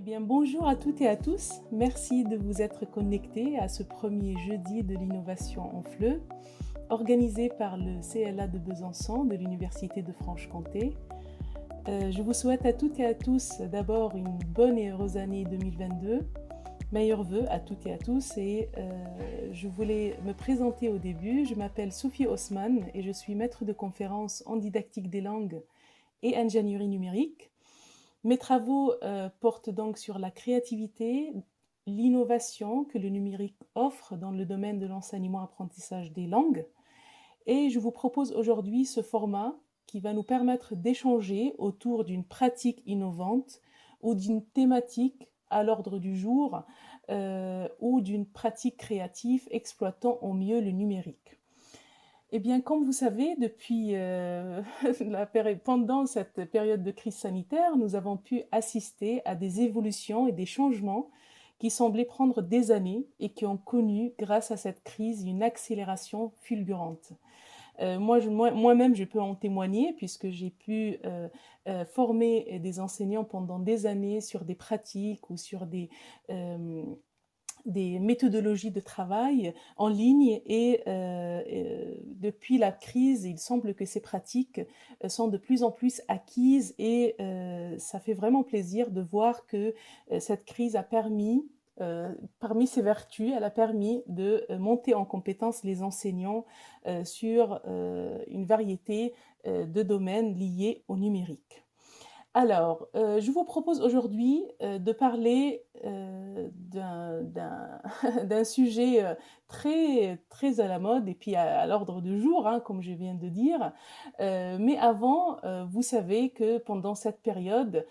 Bien, bonjour à toutes et à tous. Merci de vous être connectés à ce premier jeudi de l'innovation en FLE, organisé par le CLA de Besançon de l'Université de Franche-Comté. Je vous souhaite à toutes et à tous d'abord une bonne et heureuse année 2022. Meilleurs vœux à toutes et à tous et je voulais me présenter au début. Je m'appelle Sophie Haussmann et je suis maître de conférences en didactique des langues et ingénierie numérique. Mes travaux portent donc sur la créativité, l'innovation que le numérique offre dans le domaine de l'enseignement-apprentissage des langues. Et je vous propose aujourd'hui ce format qui va nous permettre d'échanger autour d'une pratique innovante ou d'une thématique à l'ordre du jour ou d'une pratique créative exploitant au mieux le numérique. Eh bien, comme vous savez, pendant cette période de crise sanitaire, nous avons pu assister à des évolutions et des changements qui semblaient prendre des années et qui ont connu, grâce à cette crise, une accélération fulgurante. Moi-même, je peux en témoigner puisque j'ai pu former des enseignants pendant des années sur des pratiques ou sur des méthodologies de travail en ligne et depuis la crise, il semble que ces pratiques sont de plus en plus acquises et ça fait vraiment plaisir de voir que cette crise a permis, parmi ses vertus, elle a permis de monter en compétence les enseignants sur une variété de domaines liés au numérique. Alors, je vous propose aujourd'hui de parler d'un sujet très à la mode et puis à l'ordre du jour, hein, comme je viens de dire. Mais avant, vous savez que pendant cette période,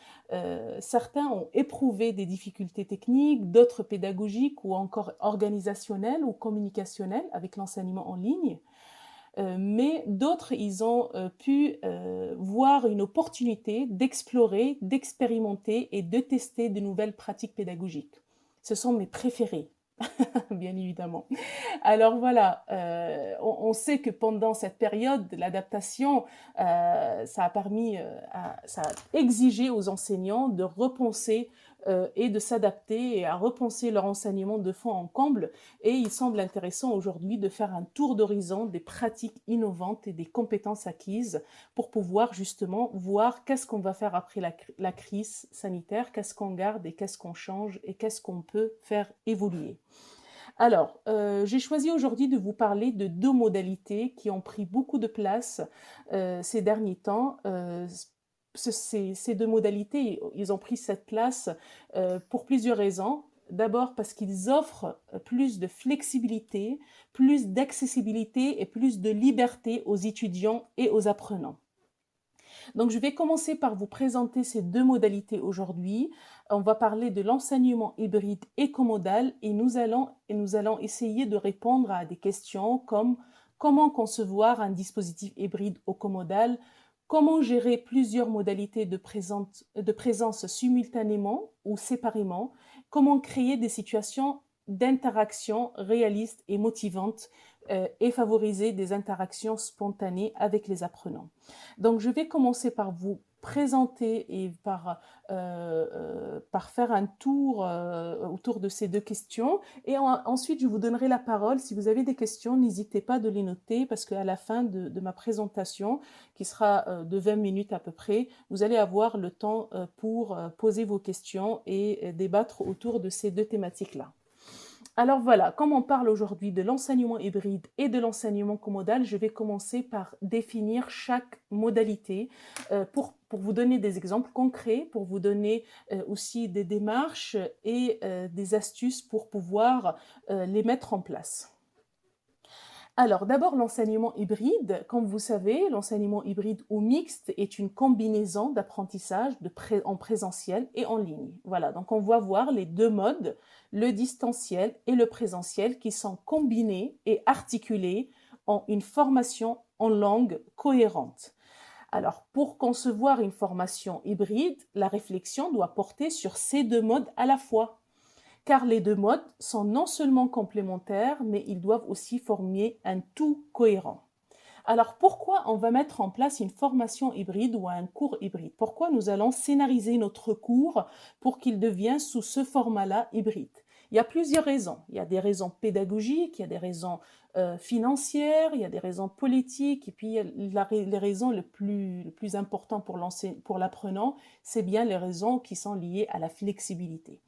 certains ont éprouvé des difficultés techniques, d'autres pédagogiques ou encore organisationnelles ou communicationnelles avec l'enseignement en ligne. Mais d'autres, ils ont pu voir une opportunité d'explorer, d'expérimenter et de tester de nouvelles pratiques pédagogiques. Ce sont mes préférés, bien évidemment. Alors voilà, on sait que pendant cette période, l'adaptation, ça a exigé aux enseignants de repenser et de s'adapter et à repenser leur enseignement de fond en comble. Et il semble intéressant aujourd'hui de faire un tour d'horizon des pratiques innovantes et des compétences acquises pour pouvoir justement voir qu'est-ce qu'on va faire après la crise sanitaire, qu'est-ce qu'on garde et qu'est-ce qu'on change et qu'est-ce qu'on peut faire évoluer. Alors, j'ai choisi aujourd'hui de vous parler de deux modalités qui ont pris beaucoup de place ces derniers temps. Ces deux modalités, ils ont pris cette place pour plusieurs raisons. D'abord parce qu'ils offrent plus de flexibilité, plus d'accessibilité et plus de liberté aux étudiants et aux apprenants. Donc, je vais commencer par vous présenter ces deux modalités aujourd'hui. On va parler de l'enseignement hybride et comodal et nous allons essayer de répondre à des questions comme comment concevoir un dispositif hybride ou comodal, comment gérer plusieurs modalités de présence simultanément ou séparément, comment créer des situations d'interaction réalistes et motivantes et favoriser des interactions spontanées avec les apprenants. Donc, je vais commencer par vous présenter et par faire un tour autour de ces deux questions. Et ensuite, je vous donnerai la parole. Si vous avez des questions, n'hésitez pas de les noter parce qu'à la fin de ma présentation, qui sera de 20 minutes à peu près, vous allez avoir le temps pour poser vos questions et débattre autour de ces deux thématiques-là. Alors voilà, comme on parle aujourd'hui de l'enseignement hybride et de l'enseignement comodal, je vais commencer par définir chaque modalité pour vous donner des exemples concrets, pour vous donner aussi des démarches et des astuces pour pouvoir les mettre en place. Alors, d'abord, l'enseignement hybride. Comme vous savez, l'enseignement hybride ou mixte est une combinaison d'apprentissage en présentiel et en ligne. Voilà, donc on va voir les deux modes, le distanciel et le présentiel, qui sont combinés et articulés en une formation en langue cohérente. Alors, pour concevoir une formation hybride, la réflexion doit porter sur ces deux modes à la fois, car les deux modes sont non seulement complémentaires, mais ils doivent aussi former un tout cohérent. Alors pourquoi on va mettre en place une formation hybride ou un cours hybride? Pourquoi nous allons scénariser notre cours pour qu'il devienne sous ce format-là hybride? Il y a plusieurs raisons. Il y a des raisons pédagogiques, il y a des raisons financières, il y a des raisons politiques, et puis il y a les raisons le plus important pour l'apprenant, c'est bien les raisons qui sont liées à la flexibilité.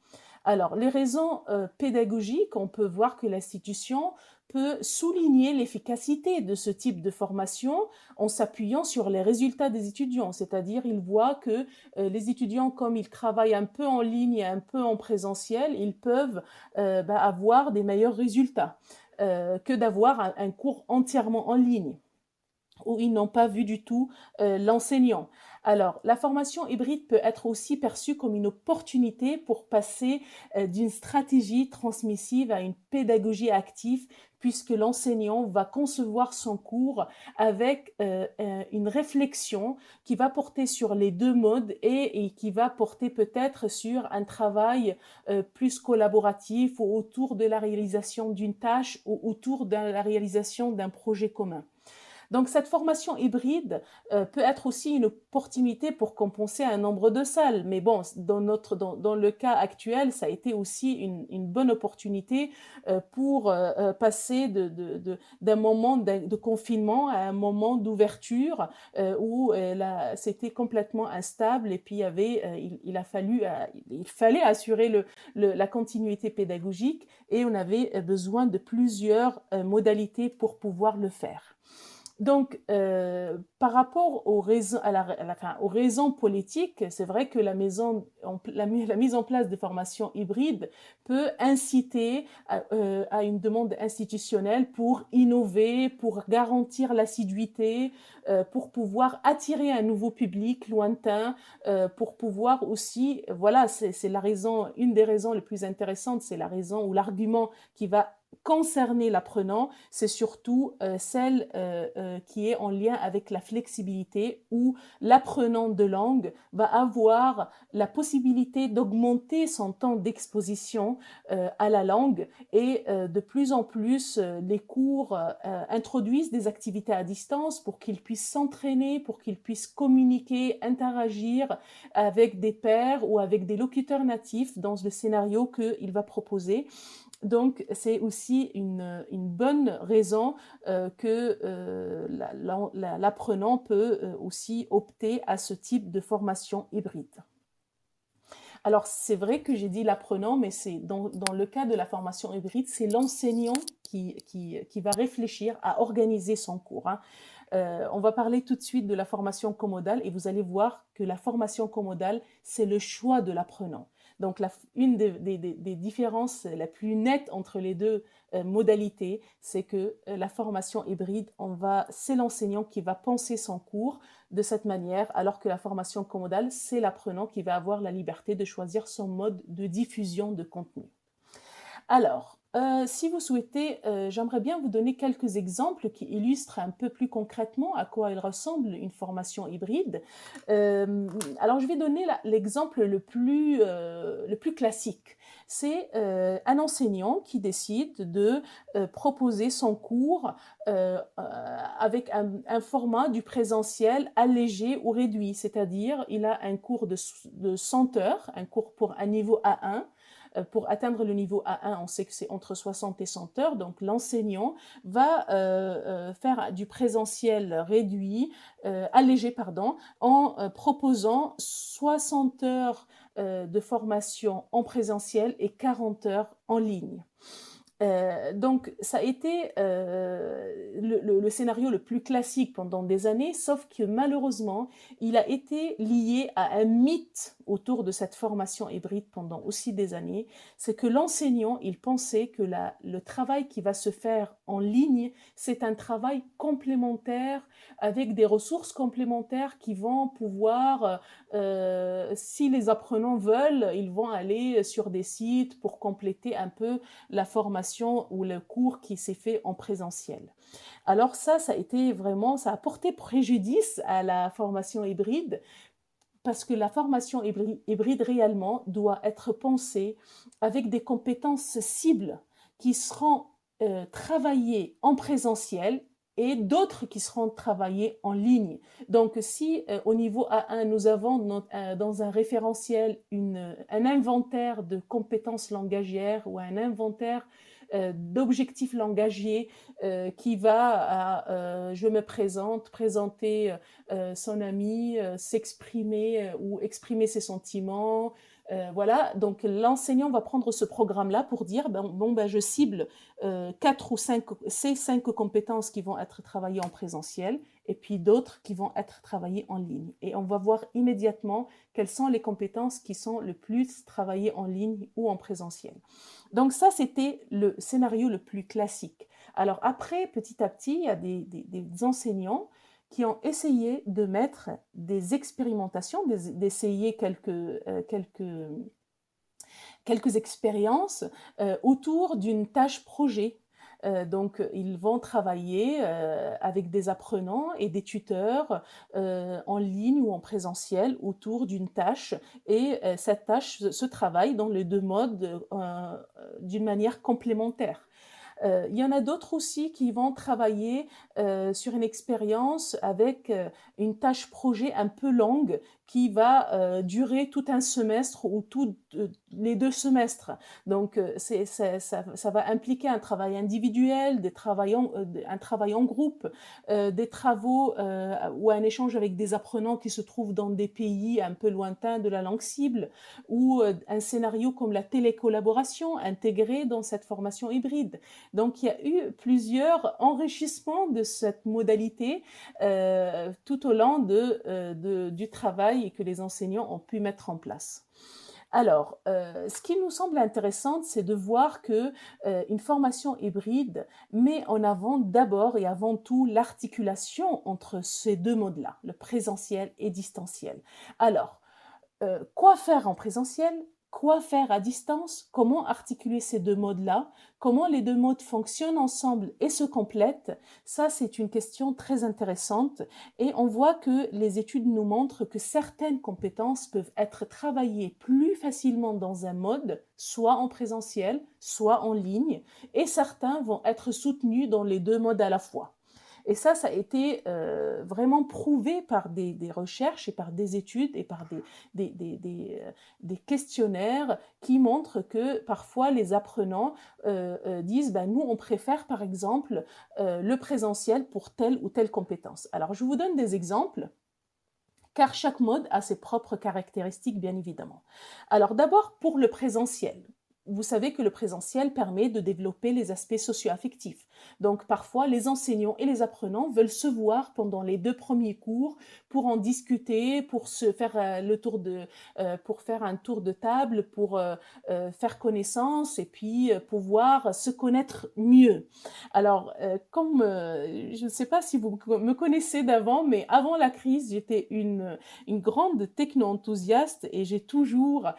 Alors, les raisons pédagogiques, on peut voir que l'institution peut souligner l'efficacité de ce type de formation en s'appuyant sur les résultats des étudiants, c'est-à-dire ils voient que les étudiants, comme ils travaillent un peu en ligne et un peu en présentiel, ils peuvent avoir des meilleurs résultats que d'avoir un cours entièrement en ligne où ils n'ont pas vu du tout l'enseignant. Alors, la formation hybride peut être aussi perçue comme une opportunité pour passer d'une stratégie transmissive à une pédagogie active, puisque l'enseignant va concevoir son cours avec une réflexion qui va porter sur les deux modes et qui va porter peut-être sur un travail plus collaboratif ou autour de la réalisation d'une tâche ou autour de la réalisation d'un projet commun. Donc cette formation hybride peut être aussi une opportunité pour compenser un nombre de salles. Mais bon, dans le cas actuel, ça a été aussi une bonne opportunité pour passer d'un moment de confinement à un moment d'ouverture où c'était complètement instable et puis il fallait assurer la continuité pédagogique et on avait besoin de plusieurs modalités pour pouvoir le faire. Donc, par rapport aux raisons politiques, c'est vrai que la mise en place de formations hybrides peut inciter à une demande institutionnelle pour innover, pour garantir l'assiduité, pour pouvoir attirer un nouveau public lointain, pour pouvoir aussi, voilà, c'est la raison, une des raisons les plus intéressantes, c'est la raison ou l'argument qui va concerner l'apprenant, c'est surtout celle qui est en lien avec la flexibilité où l'apprenant de langue va avoir la possibilité d'augmenter son temps d'exposition à la langue et de plus en plus les cours introduisent des activités à distance pour qu'il puisse s'entraîner, pour qu'il puisse communiquer, interagir avec des pairs ou avec des locuteurs natifs dans le scénario qu'il va proposer. Donc, c'est aussi une bonne raison que l'apprenant peut aussi opter à ce type de formation hybride. Alors, c'est vrai que j'ai dit l'apprenant, mais c'est dans le cas de la formation hybride, c'est l'enseignant qui va réfléchir à organiser son cours. Hein. On va parler tout de suite de la formation comodale et vous allez voir que la formation comodale, c'est le choix de l'apprenant. Donc, une des différences la plus nette entre les deux modalités, c'est que la formation hybride, c'est l'enseignant qui va penser son cours de cette manière, alors que la formation comodale, c'est l'apprenant qui va avoir la liberté de choisir son mode de diffusion de contenu. Alors, si vous souhaitez, j'aimerais bien vous donner quelques exemples qui illustrent un peu plus concrètement à quoi il ressemble une formation hybride. Alors, je vais donner l'exemple le plus classique. C'est un enseignant qui décide de proposer son cours avec un format du présentiel allégé ou réduit, c'est-à-dire il a un cours de 100 heures, un cours pour un niveau A1. Pour atteindre le niveau A1, on sait que c'est entre 60 et 100 heures, donc l'enseignant va faire du présentiel réduit, allégé, pardon, en proposant 60 heures de formation en présentiel et 40 heures en ligne. Donc, ça a été le scénario le plus classique pendant des années, sauf que malheureusement, il a été lié à un mythe autour de cette formation hybride pendant aussi des années. C'est que l'enseignant, il pensait que le travail qui va se faire en ligne, c'est un travail complémentaire avec des ressources complémentaires qui vont pouvoir, si les apprenants veulent, ils vont aller sur des sites pour compléter un peu la formation ou le cours qui s'est fait en présentiel. Alors ça a porté préjudice à la formation hybride parce que la formation hybride réellement doit être pensée avec des compétences cibles qui seront travaillées en présentiel et d'autres qui seront travaillés en ligne. Donc, si au niveau A1, nous avons dans un référentiel un inventaire de compétences langagières ou un inventaire d'objectifs langagiers qui va à je me présente, présenter son ami, s'exprimer ou exprimer ses sentiments. Voilà, donc l'enseignant va prendre ce programme-là pour dire bon, je cible 4 ou 5, ces 5 compétences qui vont être travaillées en présentiel et puis d'autres qui vont être travaillées en ligne. Et on va voir immédiatement quelles sont les compétences qui sont le plus travaillées en ligne ou en présentiel. Donc ça, c'était le scénario le plus classique. Alors après, petit à petit, il y a des enseignants qui ont essayé de mettre des expérimentations, d'essayer quelques expériences autour d'une tâche projet. Donc, ils vont travailler avec des apprenants et des tuteurs en ligne ou en présentiel autour d'une tâche. Et cette tâche se travaille dans les deux modes d'une manière complémentaire. Il y en a d'autres aussi qui vont travailler sur une expérience avec une tâche projet un peu longue qui va durer tout un semestre ou tous les 2 semestres. Donc, ça va impliquer un travail individuel, un travail en groupe, des travaux ou un échange avec des apprenants qui se trouvent dans des pays un peu lointains de la langue cible, ou un scénario comme la télécollaboration intégrée dans cette formation hybride. Donc, il y a eu plusieurs enrichissements de cette modalité tout au long du travail et que les enseignants ont pu mettre en place. Alors, ce qui nous semble intéressant, c'est de voir que une formation hybride met en avant d'abord et avant tout l'articulation entre ces deux modes-là, le présentiel et distanciel. Alors, quoi faire en présentiel? Quoi faire à distance? Comment articuler ces deux modes-là? Comment les deux modes fonctionnent ensemble et se complètent? Ça, c'est une question très intéressante et on voit que les études nous montrent que certaines compétences peuvent être travaillées plus facilement dans un mode, soit en présentiel, soit en ligne, et certains vont être soutenus dans les deux modes à la fois. Et ça a été vraiment prouvé par des recherches et par des études et par des questionnaires qui montrent que parfois les apprenants disent nous on préfère par exemple le présentiel pour telle ou telle compétence. Alors je vous donne des exemples car chaque mode a ses propres caractéristiques bien évidemment. Alors d'abord pour le présentiel. Vous savez que le présentiel permet de développer les aspects socio-affectifs. Donc parfois, les enseignants et les apprenants veulent se voir pendant les 2 premiers cours pour en discuter, pour se faire pour faire un tour de table, pour faire connaissance et puis pouvoir se connaître mieux. Alors, comme je ne sais pas si vous me connaissez d'avant, mais avant la crise, j'étais une grande techno-enthousiaste et j'ai toujours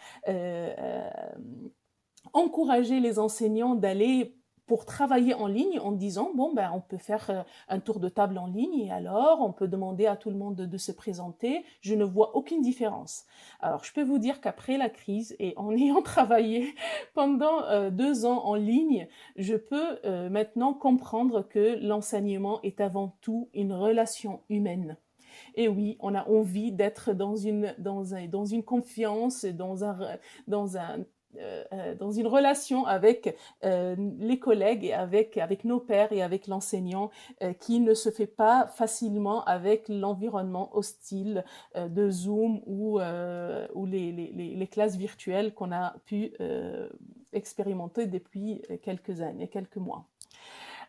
encourager les enseignants d'aller pour travailler en ligne en disant on peut faire un tour de table en ligne et alors on peut demander à tout le monde de se présenter, je ne vois aucune différence. Alors je peux vous dire qu'après la crise et en ayant travaillé pendant 2 ans en ligne, je peux maintenant comprendre que l'enseignement est avant tout une relation humaine. Et oui, on a envie d'être dans une confiance, dans une relation avec les collègues et avec nos pairs et avec l'enseignant qui ne se fait pas facilement avec l'environnement hostile de Zoom ou les classes virtuelles qu'on a pu expérimenter depuis quelques années, quelques mois.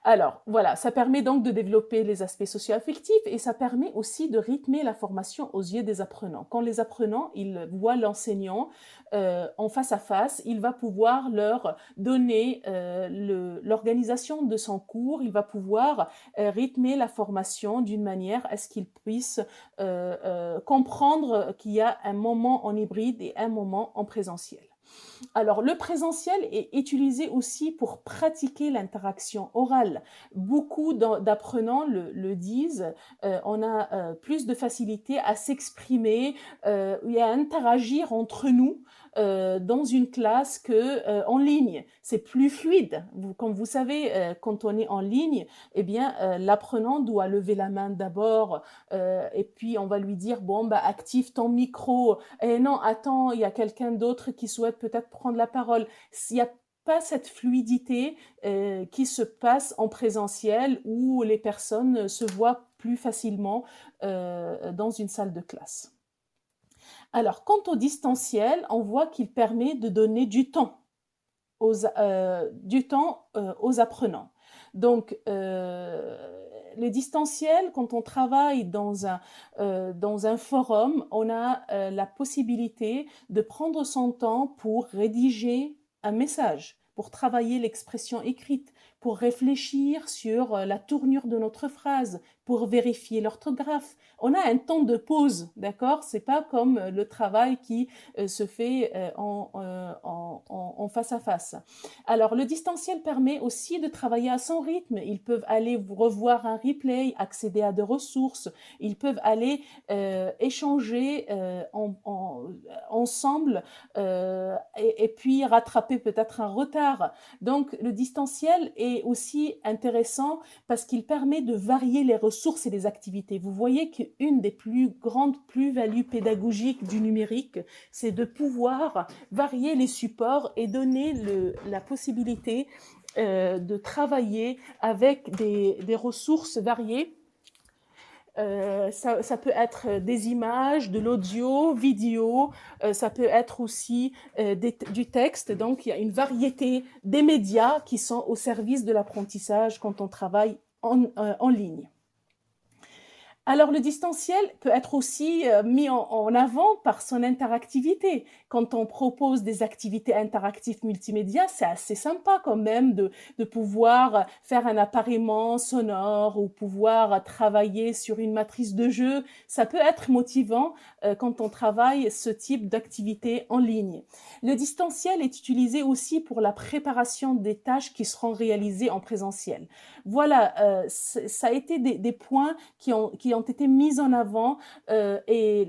Alors, voilà, ça permet donc de développer les aspects socio-affectifs et ça permet aussi de rythmer la formation aux yeux des apprenants. Quand les apprenants, ils voient l'enseignant en face à face, il va pouvoir leur donner l'organisation de son cours, il va pouvoir rythmer la formation d'une manière à ce qu'ils puissent comprendre qu'il y a un moment en hybride et un moment en présentiel. Alors, le présentiel est utilisé aussi pour pratiquer l'interaction orale. Beaucoup d'apprenants le disent, on a plus de facilité à s'exprimer et à interagir entre nous dans une classe que en ligne. C'est plus fluide. Comme vous savez, quand on est en ligne, eh bien, l'apprenant doit lever la main d'abord et puis on va lui dire, bon, bah, active ton micro. Et non, attends, il y a quelqu'un d'autre qui souhaite peut-être prendre la parole. S'il n'y a pas cette fluidité qui se passe en présentiel où les personnes se voient plus facilement dans une salle de classe. Alors, quant au distanciel, on voit qu'il permet de donner du temps aux apprenants. Donc, le distanciel, quand on travaille dans un forum, on a la possibilité de prendre son temps pour rédiger un message, pour travailler l'expression écrite, pour réfléchir sur la tournure de notre phrase, pour vérifier l'orthographe. On a un temps de pause, d'accord? C'est pas comme le travail qui se fait en face à face. Alors, le distanciel permet aussi de travailler à son rythme. Ils peuvent aller revoir un replay, accéder à des ressources. Ils peuvent aller échanger ensemble et puis rattraper peut-être un retard. Donc, le distanciel est aussi intéressant parce qu'il permet de varier les ressources et les activités. Vous voyez qu'une des plus grandes plus-values pédagogiques du numérique, c'est de pouvoir varier les supports et donner la possibilité de travailler avec des ressources variées. Ça peut être des images, de l'audio, vidéo, ça peut être aussi du texte. Donc, il y a une variété des médias qui sont au service de l'apprentissage quand on travaille en ligne. Alors, le distanciel peut être aussi mis en avant par son interactivité. Quand on propose des activités interactives multimédia, c'est assez sympa quand même de pouvoir faire un appariement sonore ou pouvoir travailler sur une matrice de jeu. Ça peut être motivant quand on travaille ce type d'activité en ligne. Le distanciel est utilisé aussi pour la préparation des tâches qui seront réalisées en présentiel. Voilà, ça a été des points qui ont été mis en avant et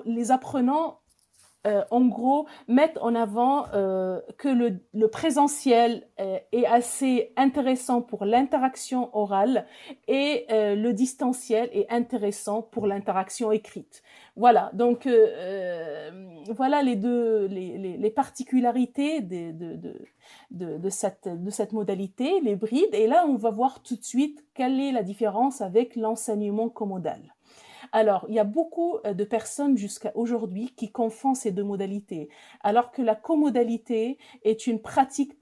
les apprenants en gros, mettent en avant que le présentiel est assez intéressant pour l'interaction orale et le distanciel est intéressant pour l'interaction écrite. Voilà, donc voilà les particularités de cette modalité, les brides. Et là, on va voir tout de suite quelle est la différence avec l'enseignement commodal. Alors, il y a beaucoup de personnes jusqu'à aujourd'hui qui confondent ces deux modalités, alors que la comodalité est une pratique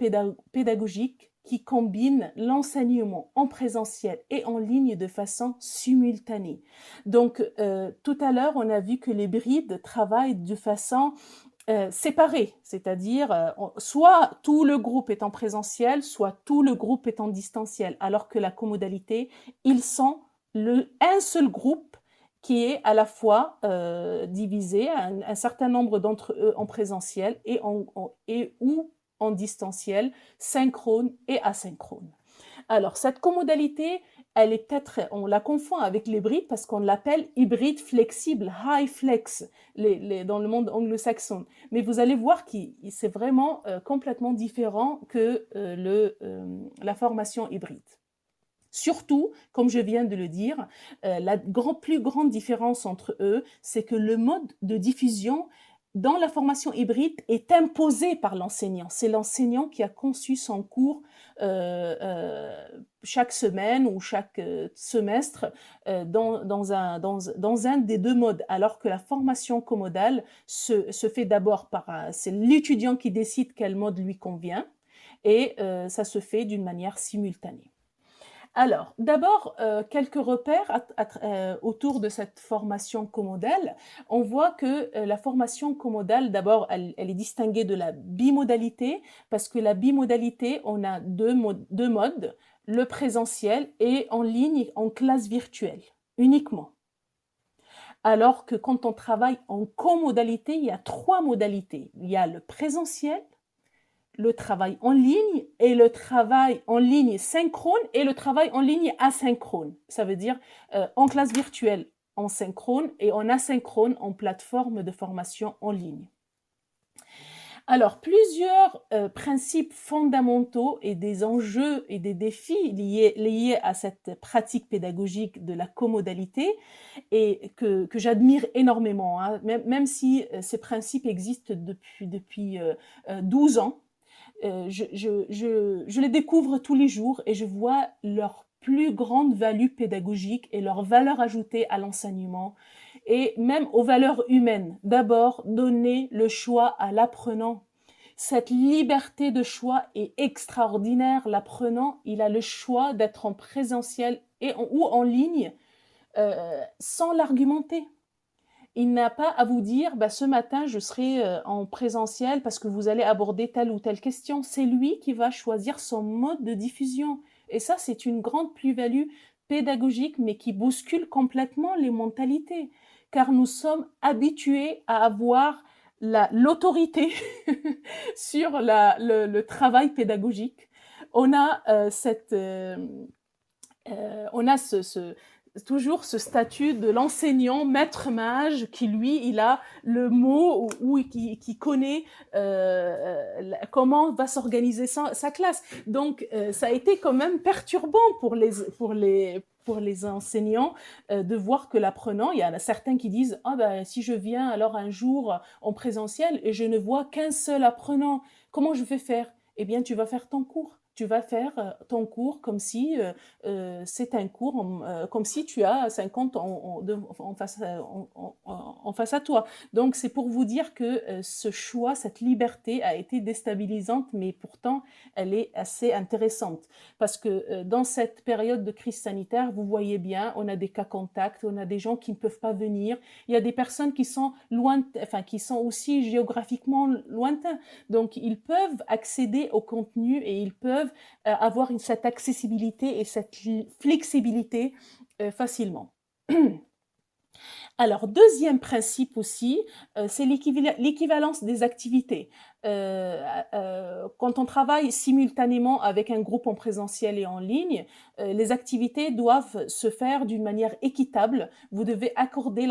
pédagogique qui combine l'enseignement en présentiel et en ligne de façon simultanée. Donc, tout à l'heure, on a vu que les brides travaillent de façon séparée, c'est-à-dire soit tout le groupe est en présentiel, soit tout le groupe est en distanciel, alors que la comodalité, ils sont un seul groupe qui est à la fois divisé, un certain nombre d'entre eux en présentiel ou en distanciel, synchrone et asynchrone. Alors, cette comodalité, elle est peut-être, on la confond avec l'hybride parce qu'on l'appelle hybride flexible, high flex, dans le monde anglo-saxon. Mais vous allez voir que c'est vraiment complètement différent que la formation hybride. Surtout, comme je viens de le dire, la plus grande différence entre eux, c'est que le mode de diffusion dans la formation hybride est imposé par l'enseignant. C'est l'enseignant qui a conçu son cours chaque semaine ou chaque semestre dans un des deux modes, alors que la formation commodale se fait d'abord c'est l'étudiant qui décide quel mode lui convient et ça se fait d'une manière simultanée. Alors, d'abord, quelques repères autour de cette formation commodale. On voit que la formation commodale, d'abord, elle est distinguée de la bimodalité, parce que la bimodalité, on a deux modes, le présentiel et en ligne, en classe virtuelle, uniquement. Alors que quand on travaille en comodalité, il y a 3 modalités. Il y a le présentiel, le travail en ligne et le travail en ligne synchrone et le travail en ligne asynchrone. Ça veut dire en classe virtuelle en synchrone et en asynchrone en plateforme de formation en ligne. Alors, plusieurs principes fondamentaux et des enjeux et des défis liés à cette pratique pédagogique de la comodalité et que j'admire énormément, hein, même si ces principes existent depuis 12 ans. Je les découvre tous les jours et je vois leur plus grande value pédagogique et leur valeur ajoutée à l'enseignement et même aux valeurs humaines. D'abord, donner le choix à l'apprenant. Cette liberté de choix est extraordinaire. L'apprenant, il a le choix d'être en présentiel ou en ligne sans l'argumenter. Il n'a pas à vous dire, bah, ce matin, je serai en présentiel parce que vous allez aborder telle ou telle question. C'est lui qui va choisir son mode de diffusion. Et ça, c'est une grande plus-value pédagogique, mais qui bouscule complètement les mentalités. Car nous sommes habitués à avoir l'autorité sur le travail pédagogique. On a on a toujours ce statut de l'enseignant maître mage qui, lui, il a le mot ou qui connaît comment va s'organiser sa classe. Donc, ça a été quand même perturbant pour les enseignants de voir que l'apprenant, il y en a certains qui disent « Ah ben, si je viens alors un jour en présentiel et je ne vois qu'un seul apprenant, comment je vais faire ?» Eh bien, tu vas faire ton cours. Tu vas faire ton cours comme si c'est un cours, comme si tu as 50 en face à toi. Donc, c'est pour vous dire que ce choix, cette liberté a été déstabilisante, mais pourtant, elle est assez intéressante. Parce que dans cette période de crise sanitaire, vous voyez bien, on a des cas contacts, on a des gens qui ne peuvent pas venir, il y a des personnes qui sont qui sont aussi géographiquement lointains. Donc, ils peuvent accéder au contenu et ils peuvent avoir cette accessibilité et cette flexibilité facilement. Alors, deuxième principe aussi, c'est l'équivalence des activités. Quand on travaille simultanément avec un groupe en présentiel et en ligne, les activités doivent se faire d'une manière équitable. Vous devez accorder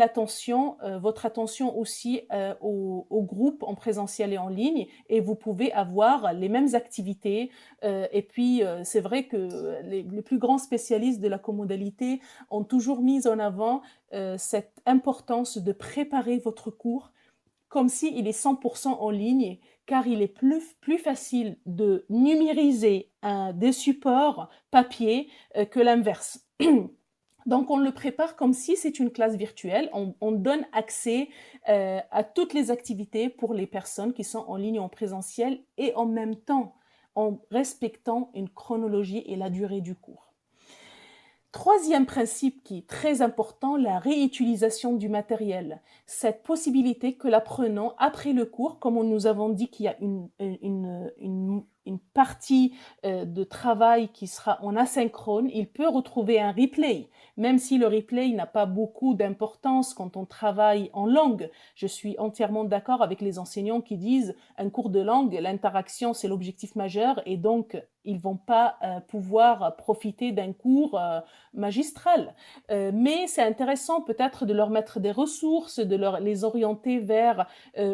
votre attention aussi au groupe en présentiel et en ligne, et vous pouvez avoir les mêmes activités. Et puis, c'est vrai que les plus grands spécialistes de la comodalité ont toujours mis en avant cette importance de préparer votre cours comme s'il est 100% en ligne, car il est plus facile de numériser des supports papier que l'inverse. Donc, on le prépare comme si c'est une classe virtuelle. On donne accès à toutes les activités pour les personnes qui sont en ligne en présentiel et en même temps en respectant une chronologie et la durée du cours. Troisième principe qui est très important, la réutilisation du matériel. Cette possibilité que l'apprenant, après le cours, comme nous avons dit qu'il y a une partie de travail qui sera en asynchrone, il peut retrouver un replay, même si le replay n'a pas beaucoup d'importance quand on travaille en langue. Je suis entièrement d'accord avec les enseignants qui disent un cours de langue, l'interaction c'est l'objectif majeur et donc ils vont pas pouvoir profiter d'un cours magistral. Mais c'est intéressant peut-être de leur mettre des ressources, de les orienter vers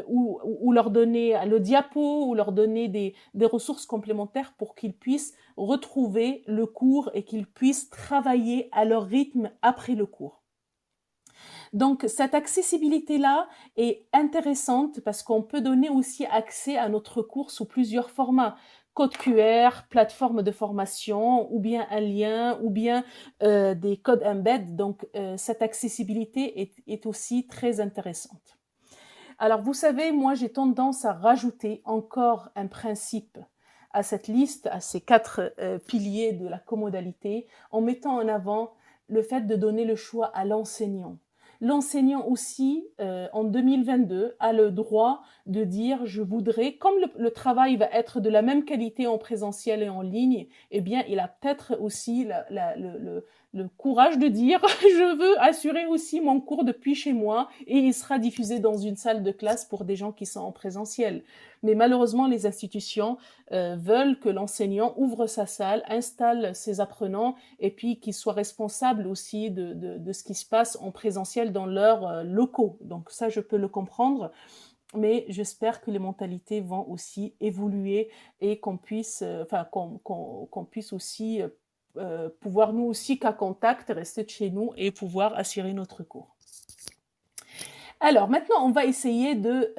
ou leur donner le diapo, ou leur donner des ressources complémentaires pour qu'ils puissent retrouver le cours et qu'ils puissent travailler à leur rythme après le cours. Donc, cette accessibilité-là est intéressante parce qu'on peut donner aussi accès à notre cours sous plusieurs formats. Code QR, plateforme de formation, ou bien un lien, ou bien des codes embed. Donc, cette accessibilité est aussi très intéressante. Alors, vous savez, moi, j'ai tendance à rajouter encore un principe à cette liste, à ces 4 piliers de la comodalité, en mettant en avant le fait de donner le choix à l'enseignant. L'enseignant aussi, en 2022, a le droit de dire « je voudrais », comme le travail va être de la même qualité en présentiel et en ligne, eh bien, il a peut-être aussi le courage de dire « je veux assurer aussi mon cours depuis chez moi » et il sera diffusé dans une salle de classe pour des gens qui sont en présentiel. Mais malheureusement, les institutions veulent que l'enseignant ouvre sa salle, installe ses apprenants et puis qu'il soit responsable aussi de ce qui se passe en présentiel dans leurs locaux. Donc ça, je peux le comprendre. mais j'espère que les mentalités vont aussi évoluer et qu'on puisse, qu'on puisse aussi pouvoir nous aussi qu'à contact, rester de chez nous et pouvoir assurer notre cours. Alors maintenant, on va essayer de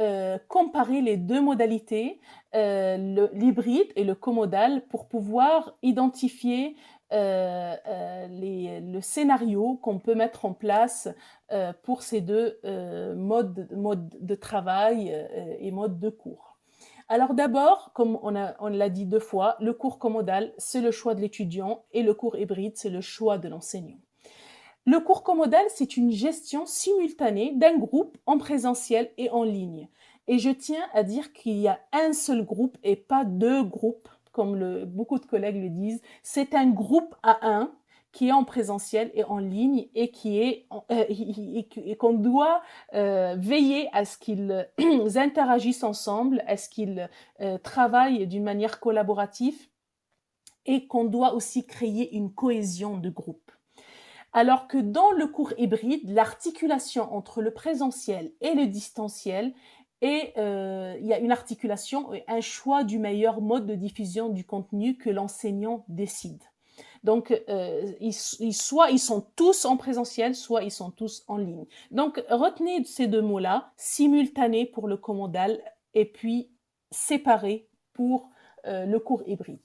comparer les deux modalités, l'hybride et le comodal, pour pouvoir identifier le scénario qu'on peut mettre en place pour ces deux modes de travail et modes de cours. Alors d'abord, comme on l'a dit 2 fois, le cours comodal, c'est le choix de l'étudiant et le cours hybride, c'est le choix de l'enseignant. Le cours comodal, c'est une gestion simultanée d'un groupe en présentiel et en ligne. Et je tiens à dire qu'il y a un seul groupe et pas 2 groupes, comme beaucoup de collègues le disent. C'est un groupe à 1 qui est en présentiel et en ligne et qu'on doit veiller à ce qu'ils interagissent ensemble, à ce qu'ils travaillent d'une manière collaborative et qu'on doit aussi créer une cohésion de groupe. Alors que dans le cours hybride, l'articulation entre le présentiel et le distanciel il y a une articulation et un choix du meilleur mode de diffusion du contenu que l'enseignant décide. Donc, soit ils sont tous en présentiel, soit ils sont tous en ligne. Donc, retenez ces 2 mots-là, simultané pour le comodal et puis séparé pour le cours hybride.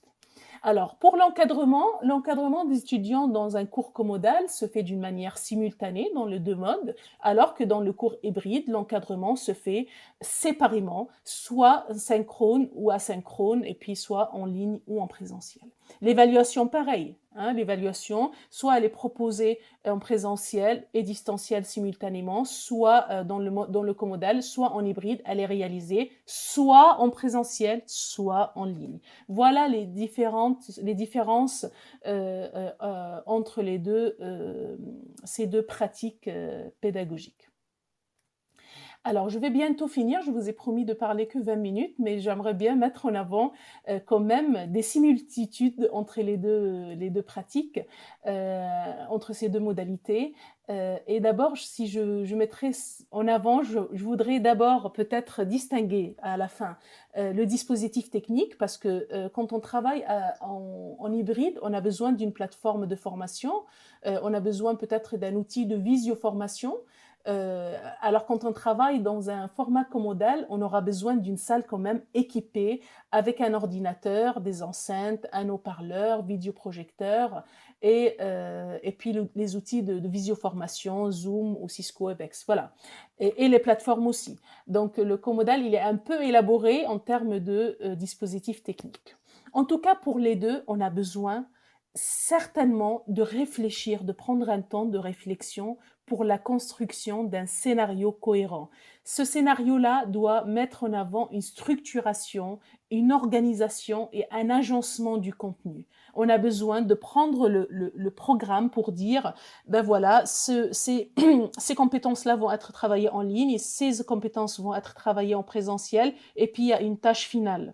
Alors, pour l'encadrement des étudiants dans un cours comodal se fait d'une manière simultanée dans les 2 modes, alors que dans le cours hybride, l'encadrement se fait séparément, soit synchrone ou asynchrone, et puis soit en ligne ou en présentiel. L'évaluation, pareil. L'évaluation, soit elle est proposée en présentiel et distanciel simultanément, soit dans le comodal, soit en hybride, elle est réalisée soit en présentiel, soit en ligne. Voilà les différences entre ces deux pratiques pédagogiques. Alors, je vais bientôt finir, je vous ai promis de parler que 20 minutes, mais j'aimerais bien mettre en avant quand même des similitudes entre les deux pratiques, entre ces deux modalités. Et d'abord, si je mettrais en avant, je voudrais d'abord peut-être distinguer à la fin le dispositif technique, parce que quand on travaille en hybride, on a besoin d'une plateforme de formation, on a besoin peut-être d'un outil de visioformation. Alors quand on travaille dans un format comodal, on aura besoin d'une salle quand même équipée avec un ordinateur, des enceintes, un haut-parleur, vidéoprojecteur et puis les outils de visioformation, Zoom ou Cisco Webex, voilà. Et les plateformes aussi. Donc le comodal, il est un peu élaboré en termes de dispositifs techniques. En tout cas, pour les deux, on a besoin certainement de réfléchir, de prendre un temps de réflexion pour la construction d'un scénario cohérent. Ce scénario-là doit mettre en avant une structuration, une organisation et un agencement du contenu. On a besoin de prendre le programme pour dire, ben voilà, ces compétences-là vont être travaillées en ligne et ces compétences vont être travaillées en présentiel et puis il y a une tâche finale.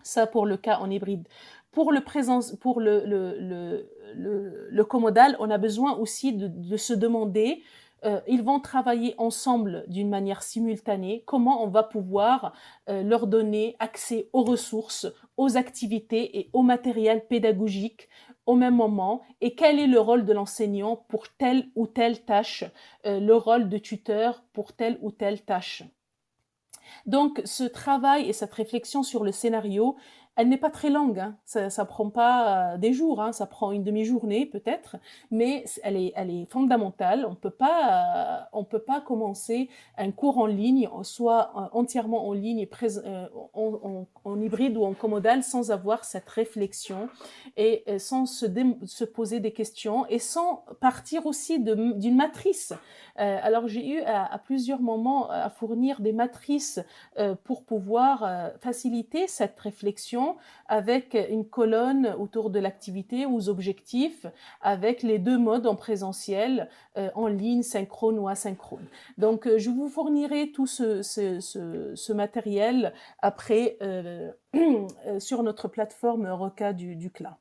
Ça pour le cas en hybride. Pour le comodal, on a besoin aussi de se demander, ils vont travailler ensemble d'une manière simultanée, comment on va pouvoir leur donner accès aux ressources, aux activités et au matériel pédagogique au même moment, et quel est le rôle de l'enseignant pour telle ou telle tâche, le rôle de tuteur pour telle ou telle tâche. Donc, ce travail et cette réflexion sur le scénario, elle n'est pas très longue, hein. Ça prend pas des jours, hein. Ça prend une demi-journée peut-être, mais elle est fondamentale. On peut pas commencer un cours en ligne, soit entièrement en ligne, en hybride ou en comodal, sans avoir cette réflexion et sans se poser des questions et sans partir aussi d'une matrice. Alors j'ai eu à plusieurs moments à fournir des matrices pour pouvoir faciliter cette réflexion avec une colonne autour de l'activité aux objectifs, avec les 2 modes en présentiel, en ligne, synchrone ou asynchrone. Donc je vous fournirai tout ce matériel après sur notre plateforme Roca du CLA.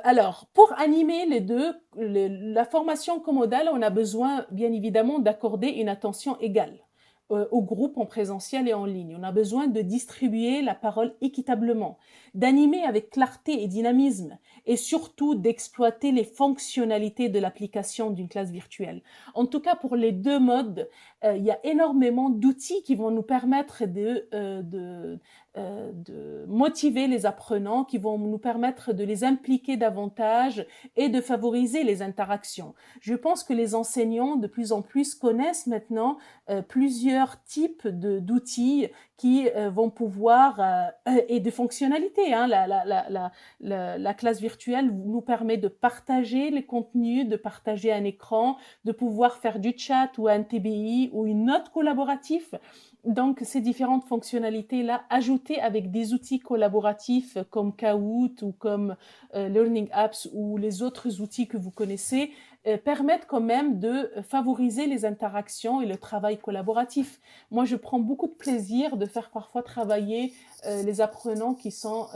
Alors, pour animer les deux, la formation comodale, on a besoin bien évidemment d'accorder une attention égale. au groupe en présentiel et en ligne. On a besoin de distribuer la parole équitablement, d'animer avec clarté et dynamisme et surtout d'exploiter les fonctionnalités de l'application d'une classe virtuelle. En tout cas, pour les deux modes, il y a énormément d'outils qui vont nous permettre de motiver les apprenants, qui vont nous permettre de les impliquer davantage et de favoriser les interactions. Je pense que les enseignants de plus en plus connaissent maintenant plusieurs types d'outils qui vont pouvoir, et de fonctionnalités. Hein. La classe virtuelle nous permet de partager les contenus, de partager un écran, de pouvoir faire du chat ou un TBI ou une note collaborative. Donc, ces différentes fonctionnalités-là, ajoutées avec des outils collaboratifs comme Kahoot ou comme Learning Apps ou les autres outils que vous connaissez, permettent quand même de favoriser les interactions et le travail collaboratif. Moi, je prends beaucoup de plaisir de faire parfois travailler les apprenants qui sont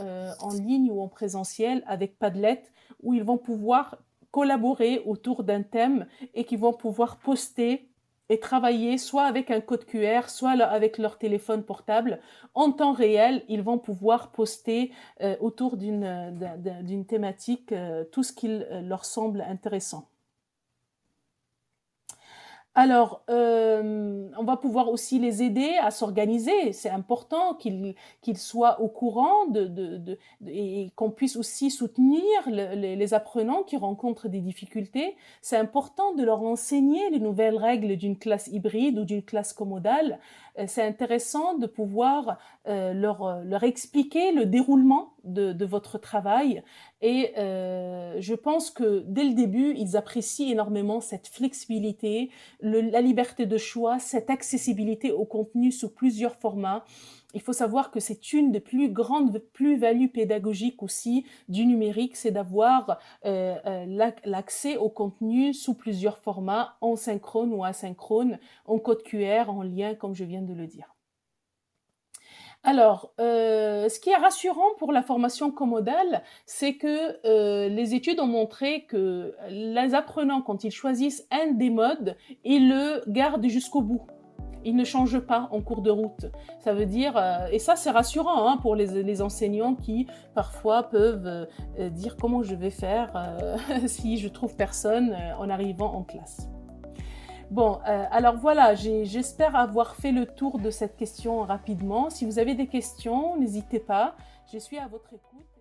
en ligne ou en présentiel avec Padlet, où ils vont pouvoir collaborer autour d'un thème et qui vont pouvoir poster et travailler soit avec un code QR, soit avec leur téléphone portable. En temps réel, ils vont pouvoir poster autour d'une thématique tout ce qui leur semble intéressant. Alors, on va pouvoir aussi les aider à s'organiser. C'est important qu'ils soient au courant et qu'on puisse aussi soutenir les apprenants qui rencontrent des difficultés. C'est important de leur enseigner les nouvelles règles d'une classe hybride ou d'une classe commodale. C'est intéressant de pouvoir leur expliquer le déroulement de votre travail. Et je pense que dès le début, ils apprécient énormément cette flexibilité, la liberté de choix, cette accessibilité au contenu sous plusieurs formats. Il faut savoir que c'est une des plus grandes plus-values pédagogiques aussi du numérique, c'est d'avoir l'accès au contenu sous plusieurs formats, en synchrone ou asynchrone, en code QR, en lien, comme je viens de le dire. Alors, ce qui est rassurant pour la formation commodale, c'est que les études ont montré que les apprenants, quand ils choisissent un des modes, ils le gardent jusqu'au bout. Ils ne changent pas en cours de route. Ça veut dire, et ça c'est rassurant hein, pour les enseignants qui parfois peuvent dire comment je vais faire si je trouve personne en arrivant en classe. Bon, alors voilà, j'espère avoir fait le tour de cette question rapidement. Si vous avez des questions, n'hésitez pas, je suis à votre écoute.